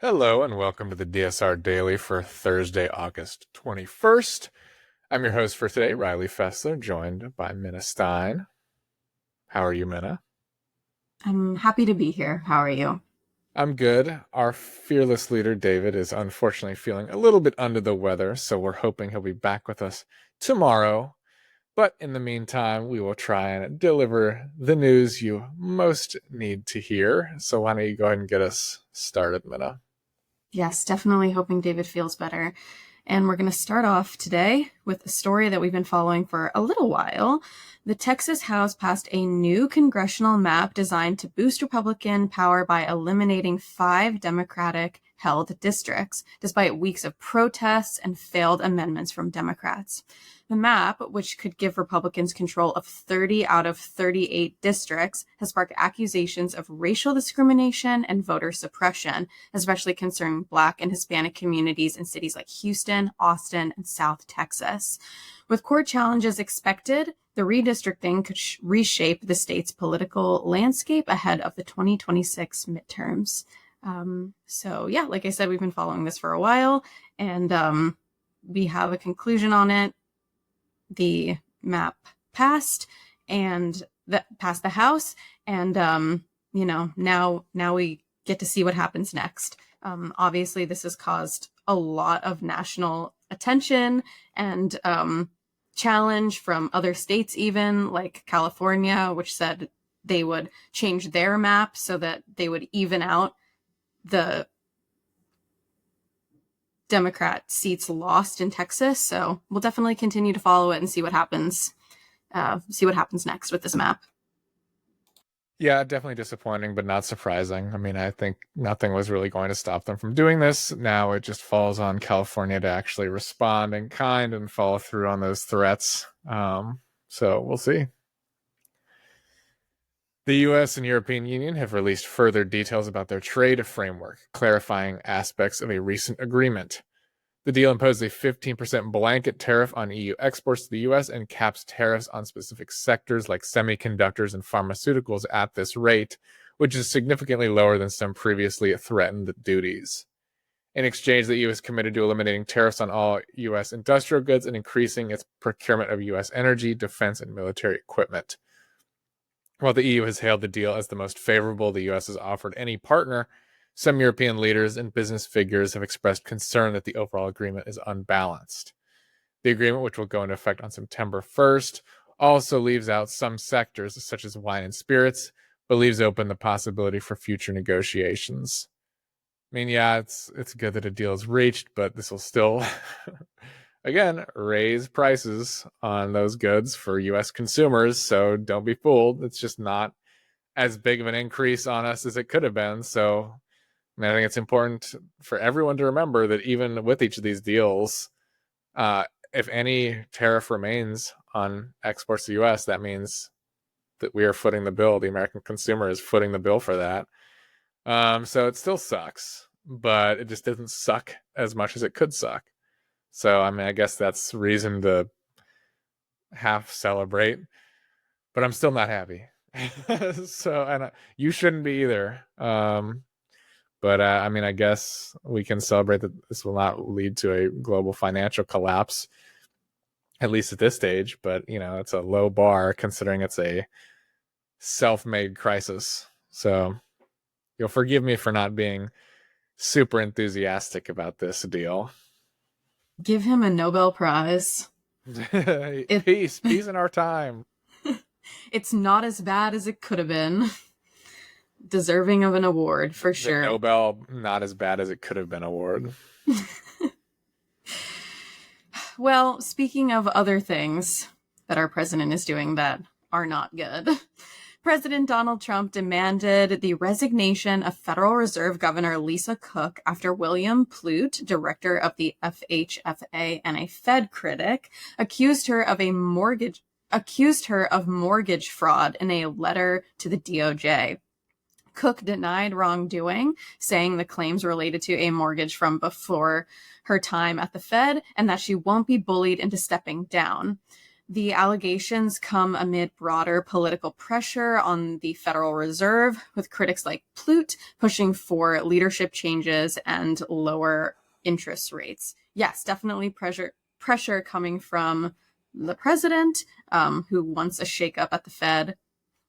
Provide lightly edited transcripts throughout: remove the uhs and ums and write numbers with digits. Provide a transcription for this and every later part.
Hello and welcome to the DSR Daily for Thursday, August 21st. I'm your host for today, Riley Fessler, joined by Minna Stein. How are you, Minna? I'm happy to be here. How are you? I'm good. Our fearless leader, David, is unfortunately feeling a little bit under the weather, so we're hoping he'll be back with us tomorrow. But in the meantime, we will try and deliver the news you most need to hear. So why don't you go ahead and get us started, Minna? Yes, definitely hoping David feels better. And we're going to start off today with a story that we've been following for a little while. The Texas House passed a new congressional map designed to boost Republican power by eliminating 5 Democratic held districts, despite weeks of protests and failed amendments from Democrats. The map, which could give Republicans control of 30 out of 38 districts, has sparked accusations of racial discrimination and voter suppression, especially concerning Black and Hispanic communities in cities like Houston, Austin, and South Texas. With court challenges expected, the redistricting could reshape the state's political landscape ahead of the 2026 midterms. Like I said, we've been following this for a while, and we have a conclusion on it. The map passed and that passed the House, and now we get to see what happens next. Obviously, this has caused a lot of national attention and challenge from other states, even like California, which said they would change their map so that they would even out the Democrat seats lost in Texas. So we'll definitely continue to follow it and see what happens. See what happens next with this map. Yeah, definitely disappointing, but not surprising. I mean, I think nothing was really going to stop them from doing this. Now it just falls on California to actually respond in kind and follow through on those threats. So we'll see. The US and European Union have released further details about their trade framework, clarifying aspects of a recent agreement. The deal imposed a 15% blanket tariff on EU exports to the US and caps tariffs on specific sectors like semiconductors and pharmaceuticals at this rate, which is significantly lower than some previously threatened duties. In exchange, the EU is committed to eliminating tariffs on all US industrial goods and increasing its procurement of US energy, defense, and military equipment. While the EU has hailed the deal as the most favorable the US has offered any partner, some European leaders and business figures have expressed concern that the overall agreement is unbalanced. The agreement, which will go into effect on September 1st, also leaves out some sectors, such as wine and spirits, but leaves open the possibility for future negotiations. I mean, yeah, it's good that a deal is reached, but this will still, again, raise prices on those goods for U.S. consumers, so don't be fooled. It's just not as big of an increase on us as it could have been, so I think it's important for everyone to remember that even with each of these deals, if any tariff remains on exports to the U.S., that means that we are footing the bill. The American consumer is footing the bill for that. So it still sucks, but it just doesn't suck as much as it could suck. So, I mean, I guess that's reason to half celebrate, but I'm still not happy. And you shouldn't be either. But I mean, I guess we can celebrate that this will not lead to a global financial collapse, at least at this stage. But, it's a low bar considering it's a self-made crisis. So you'll forgive me for not being super enthusiastic about this deal. Give him a Nobel Prize. Peace in our time. It's not as bad as it could have been. Deserving of an award for sure. The Nobel not as bad as it could have been award. Well, speaking of other things that our president is doing that are not good, President Donald Trump demanded the resignation of Federal Reserve Governor Lisa Cook after William Plute, director of the FHFA and a Fed critic, accused her of mortgage fraud in a letter to the DOJ. Cook denied wrongdoing, saying the claims related to a mortgage from before her time at the Fed and that she won't be bullied into stepping down. The allegations come amid broader political pressure on the Federal Reserve, with critics like Plute pushing for leadership changes and lower interest rates. Yes, definitely pressure coming from the president, who wants a shakeup at the Fed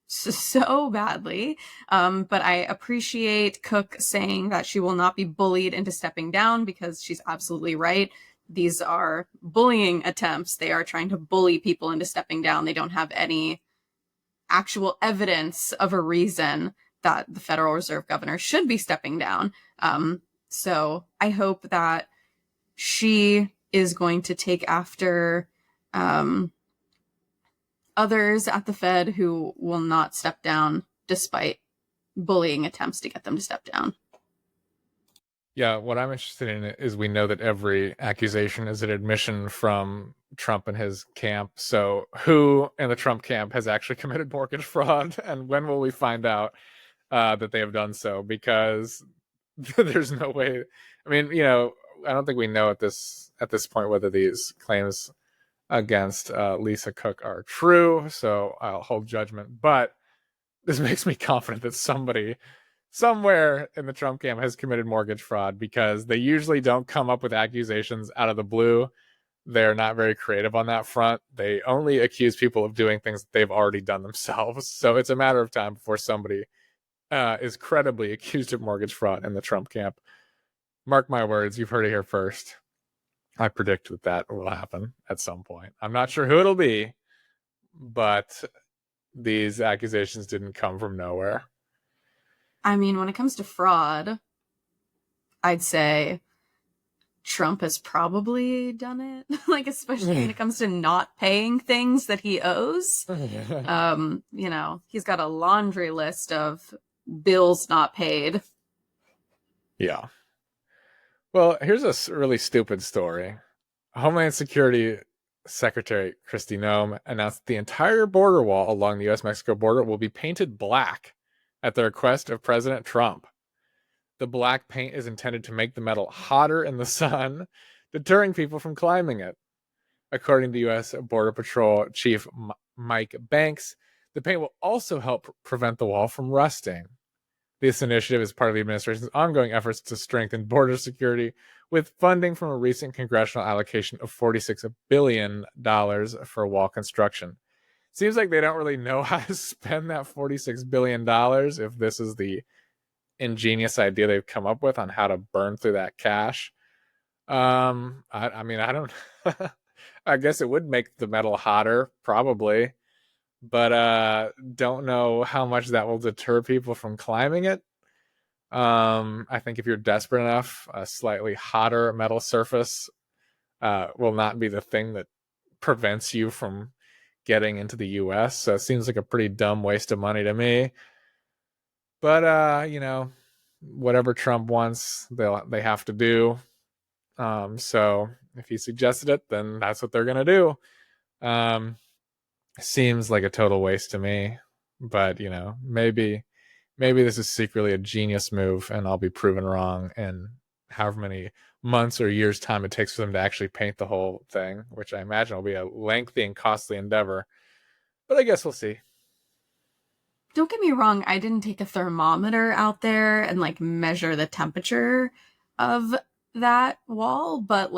so badly. But I appreciate Cook saying that she will not be bullied into stepping down, because she's absolutely right. These are bullying attempts. They are trying to bully people into stepping down. They don't have any actual evidence of a reason that the Federal Reserve governor should be stepping down. So I hope that she is going to take after others at the Fed who will not step down despite bullying attempts to get them to step down. Yeah, what I'm interested in is we know that every accusation is an admission from Trump and his camp. So who in the Trump camp has actually committed mortgage fraud, and when will we find out that they have done so? Because there's no way. I mean, I don't think we know at this point whether these claims against Lisa Cook are true. So I'll hold judgment. But this makes me confident that somebody somewhere in the Trump camp has committed mortgage fraud, because they usually don't come up with accusations out of the blue. They're not very creative on that front. They only accuse people of doing things that they've already done themselves. So it's a matter of time before somebody is credibly accused of mortgage fraud in the Trump camp. Mark my words, you've heard it here first. I predict that will happen at some point. I'm not sure who it'll be, but these accusations didn't come from nowhere. I mean, when it comes to fraud, I'd say Trump has probably done it. Like, especially when it comes to not paying things that he owes. He's got a laundry list of bills not paid. Yeah. Well, here's a really stupid story. Homeland Security Secretary Kristi Noem announced the entire border wall along the U.S.-Mexico border will be painted black at the request of President Trump. The black paint is intended to make the metal hotter in the sun, deterring people from climbing it. According to U.S. Border Patrol Chief Mike Banks, the paint will also help prevent the wall from rusting. This initiative is part of the administration's ongoing efforts to strengthen border security, with funding from a recent congressional allocation of $46 billion for wall construction. Seems like they don't really know how to spend that $46 billion, if this is the ingenious idea they've come up with on how to burn through that cash. I mean, I don't. I guess it would make the metal hotter, probably, but don't know how much that will deter people from climbing it. I think if you're desperate enough, a slightly hotter metal surface will not be the thing that prevents you from getting into the US. So it seems like a pretty dumb waste of money to me. But whatever Trump wants, they have to do. So if he suggested it, then that's what they're gonna do. Seems like a total waste to me. But maybe this is secretly a genius move, and I'll be proven wrong in however many months or years time it takes for them to actually paint the whole thing, which I imagine will be a lengthy and costly endeavor. But I guess we'll see. Don't get me wrong, I didn't take a thermometer out there and measure the temperature of that wall, but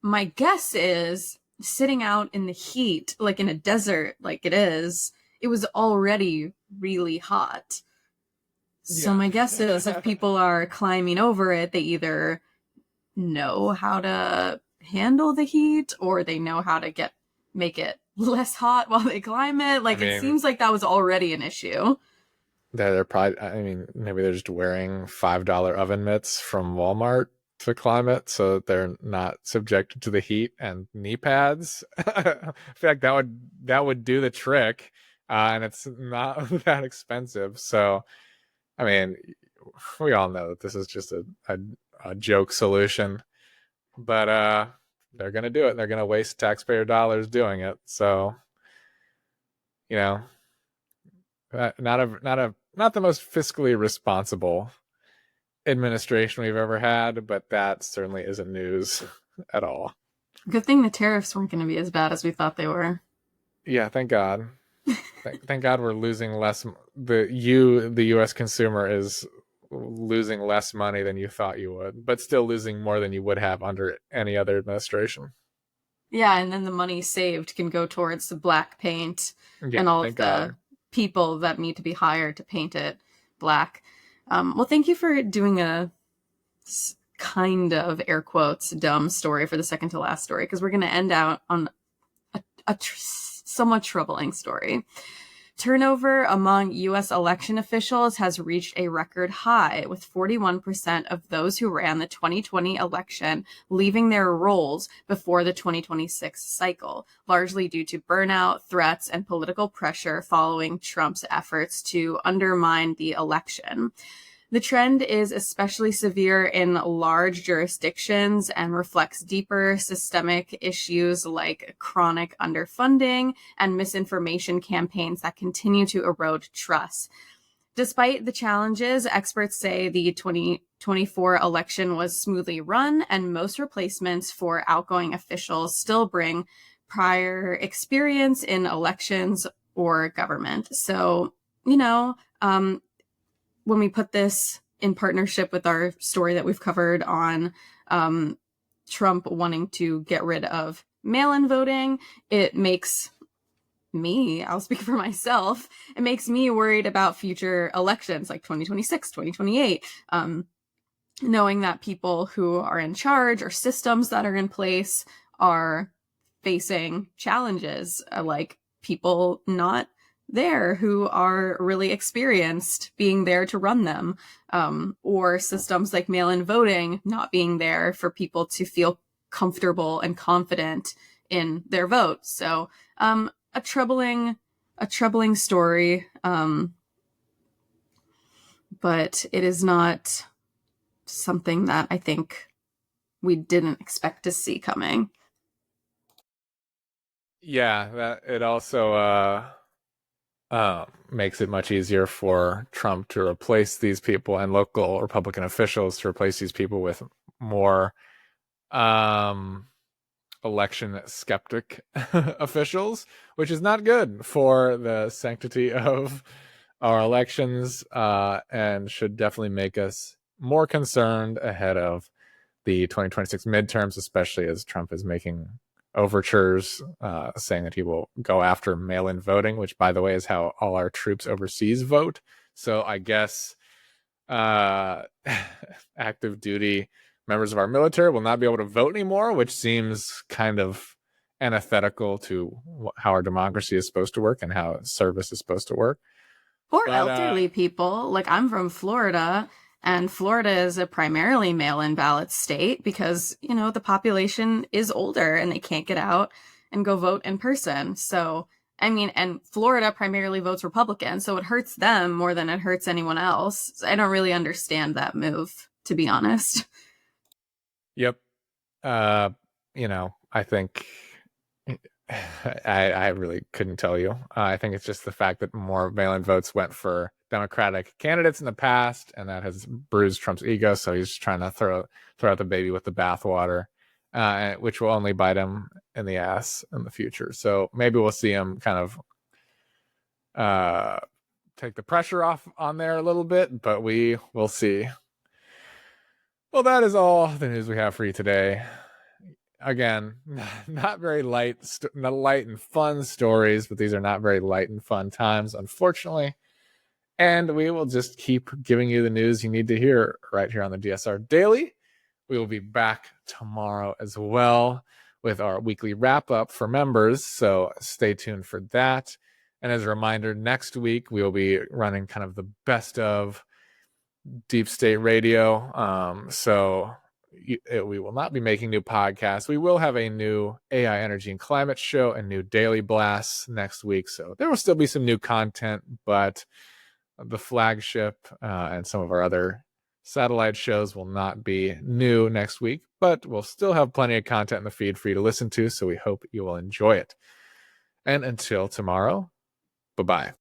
my guess is, sitting out in the heat, in a desert like it was already really hot. So Yeah. my guess is, if people are climbing over it, they either know how to handle the heat, or they know how to make it less hot while they climb it. It seems like that was already an issue. They're probably, I mean, maybe they're just wearing $5 oven mitts from Walmart to climb it, so they're not subjected to the heat, and knee pads. In fact, that would do the trick, and it's not that expensive. So, I mean, we all know that this is just a joke solution, but they're gonna do it. They're gonna waste taxpayer dollars doing it. So, you know, not the most fiscally responsible administration we've ever had, but that certainly isn't news at all. Good thing the tariffs weren't going to be as bad as we thought they were. Yeah, thank God. Thank God we're losing less. The U.S. consumer, is losing less money than you thought you would, but still losing more than you would have under any other administration. Yeah, and then the money saved can go towards the black paint Yeah, and all of thank God. the people that need to be hired to paint it black. Well, thank you for doing a kind of air quotes dumb story for the second to last story, because we're going to end out on a somewhat troubling story. Turnover among U.S. election officials has reached a record high, with 41% of those who ran the 2020 election leaving their roles before the 2026 cycle, largely due to burnout, threats, and political pressure following Trump's efforts to undermine the election. The trend is especially severe in large jurisdictions and reflects deeper systemic issues like chronic underfunding and misinformation campaigns that continue to erode trust. Despite the challenges, experts say the 2024 election was smoothly run, and most replacements for outgoing officials still bring prior experience in elections or government. So, when we put this in partnership with our story that we've covered on Trump wanting to get rid of mail-in voting, it makes me, I'll speak for myself, it makes me worried about future elections like 2026, 2028, knowing that people who are in charge or systems that are in place are facing challenges, like people not there who are really experienced being there to run them, or systems like mail-in voting not being there for people to feel comfortable and confident in their vote. So a troubling story, but it is not something that I think we didn't expect to see coming. Yeah, that it also makes it much easier for Trump to replace these people, and local Republican officials to replace these people with more um, election skeptic officials, which is not good for the sanctity of our elections, and should definitely make us more concerned ahead of the 2026 midterms, especially as Trump is making overtures saying that he will go after mail-in voting, which, by the way, is how all our troops overseas vote. So I guess active duty members of our military will not be able to vote anymore, which seems kind of antithetical to how our democracy is supposed to work and how service is supposed to work. Or But elderly people. Like, I'm from Florida, and Florida is a primarily mail-in ballot state because, the population is older and they can't get out and go vote in person. So, I mean, and Florida primarily votes Republican, so it hurts them more than it hurts anyone else. So I don't really understand that move, to be honest. yep, I think I really couldn't tell you. I think it's just the fact that more mail-in votes went for Democratic candidates in the past, and that has bruised Trump's ego. So he's trying to throw out the baby with the bathwater, which will only bite him in the ass in the future. So maybe we'll see him kind of take the pressure off on there a little bit, but we will see. Well, that is all the news we have for you today. Again, not very not light and fun stories, but these are not very light and fun times, unfortunately. And we will just keep giving you the news you need to hear right here on the DSR Daily. We will be back tomorrow as well with our weekly wrap up for members. So stay tuned for that. And as a reminder, next week we will be running kind of the best of Deep State Radio. We will not be making new podcasts. We will have a new AI energy and climate show and new daily blasts next week. So there will still be some new content, but the flagship and some of our other satellite shows will not be new next week, but we'll still have plenty of content in the feed for you to listen to. So we hope you will enjoy it. And until tomorrow, bye-bye.